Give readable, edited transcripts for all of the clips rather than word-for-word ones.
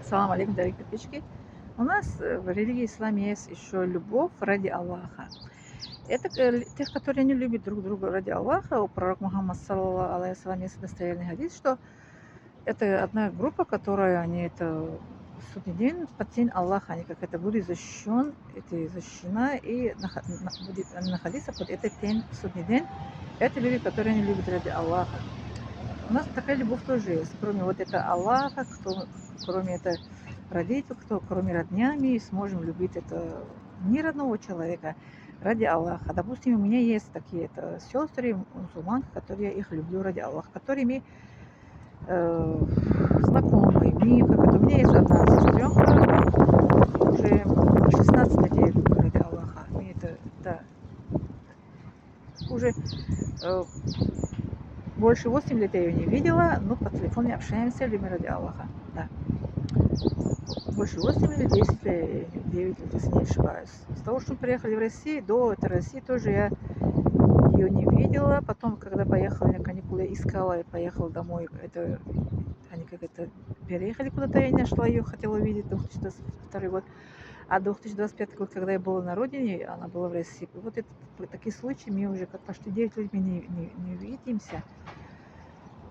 Салам алейкум, дорогие подписчики. У нас в религии ислам есть еще любовь ради Аллаха. Это тех, которые не любят друг друга ради Аллаха. У пророка Мухаммад, саллаллаху алейхи вассалям, есть достоверный хадис, что это одна группа, которая они это в судный день под тень Аллаха, они как это будет защищен, это защищена и будет находиться под этой тень в судный день. Это люди, которые не любят ради Аллаха. У нас такая любовь тоже есть, кроме вот это Аллаха, кроме это родителей, кто кроме роднями сможем любить это не родного человека ради Аллаха. Допустим, у меня есть такие это сестры, мусульманки, которые я их люблю ради Аллаха, которыми э, знакомые, мне как это, у меня есть одна сестренка, уже 16 лет я люблю ради Аллаха. Мне это, да, уже больше 8 лет я ее не видела, но по телефону общаемся, любим ради Аллаха. Да. Больше 8 или 10 лет, 9 лет, если не ошибаюсь. С того, что мы приехали в Россию, до этой России тоже я ее не видела. Потом, когда поехала на каникулы, я искала и поехала домой. Это, они как это переехали куда-то, я не нашла ее, хотела увидеть 2022 год. А 2025 год, когда я была на родине, она была в России. Вот это, такие случаи, мы уже как почти 9 лет мы не видимся.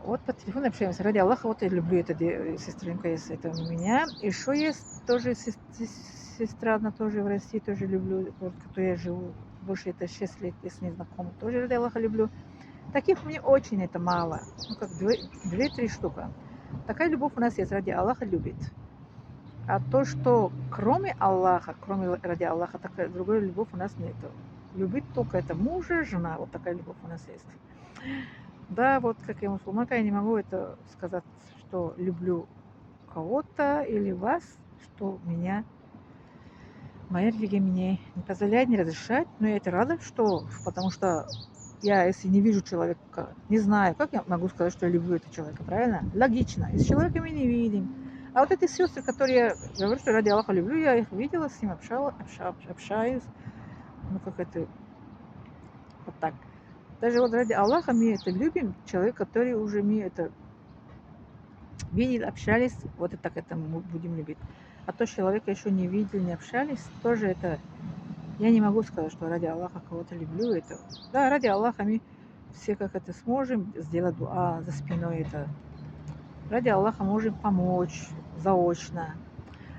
Вот по телефону общаемся. Ради Аллаха, вот я люблю эту сестренку, есть это у меня. Еще есть тоже сестра, одна тоже в России, тоже люблю, вот, которой я живу. Больше это 6 лет, если не знакома. Тоже ради Аллаха люблю. Таких мне очень это мало. Ну, как 2-3 штука. Такая любовь у нас есть, ради Аллаха любит. А то, что кроме Аллаха, кроме ради Аллаха, такая другая любовь у нас нет. Любить только это мужа, жена. Вот такая любовь у нас есть. Да, вот как я мусульманка, я не могу это сказать, что люблю кого-то или вас, что моя религия мне не позволяет, не разрешает, но я это рада, что, потому что я, если не вижу человека, не знаю, как я могу сказать, что я люблю этого человека, правильно? Логично. И с человеком мы не видим. А вот эти сестры, которые я говорю, что ради Аллаха люблю, я их видела, с ним общаюсь. Ну, как это, вот так. Даже вот ради Аллаха мы это любим, человек, который уже мы это видели, общались, вот и так это мы будем любить. А то человека еще не видели, не общались, тоже это, я не могу сказать, что ради Аллаха кого-то люблю. Это, да, ради Аллаха мы все как это сможем сделать дуа за спиной это. Ради Аллаха можем помочь заочно.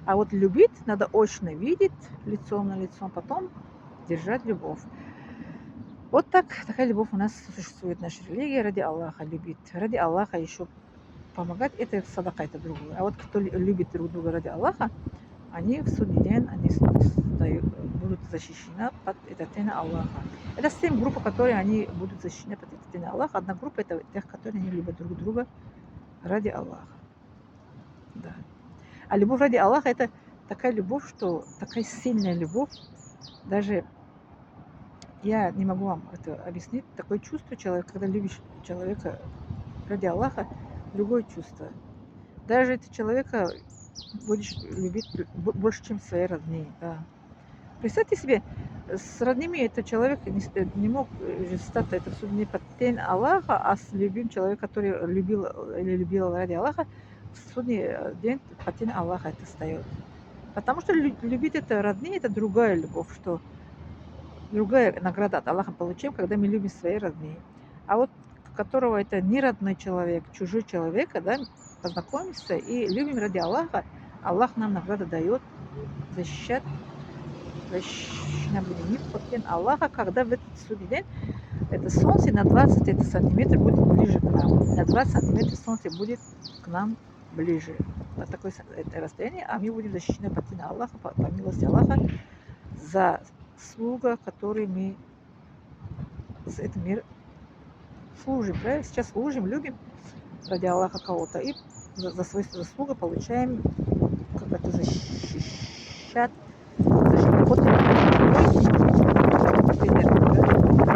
А вот любить надо очно видеть лицом на лицо, потом держать любовь. Вот так, такая любовь у нас существует в нашей религии, ради Аллаха любить. Ради Аллаха еще помогать, это садака, это другое. А вот кто любит друг друга ради Аллаха, они в судный день они будут защищены под это тень Аллаха. Это 7 групп, которые они будут защищены под это тень Аллаха. Одна группа это тех, которые не любят друг друга ради Аллаха. Да. А любовь ради Аллаха это такая любовь, что такая сильная любовь, даже я не могу вам это объяснить, такое чувство человека, когда любишь человека ради Аллаха, другое чувство. Даже этого человека будешь любить больше, чем свои родные. Да. Представьте себе, с родными этот человек не мог стать это все не под тень Аллаха, а с любимым человеком, который любил или любил ради Аллаха, в судный день под тень Аллаха это встает. Потому что любить это родные, это другая любовь, что другая награда от Аллаха получаем, когда мы любим свои родные. А вот которого это не родной человек, чужой человек, да, познакомимся и любим ради Аллаха, Аллах нам награду дает защищать, защищена будем не под тень Аллаха, когда в этот судный день это солнце на 20 это сантиметров будет ближе к нам. На 20 сантиметров солнце будет к нам ближе. На такое это расстояние, а мы будем защищены под тень Аллаха, по милости Аллаха, за слуга, который мы с этим миром служим, да? Сейчас служим, любим ради Аллаха кого-то и за свою заслугу получаем как это защищать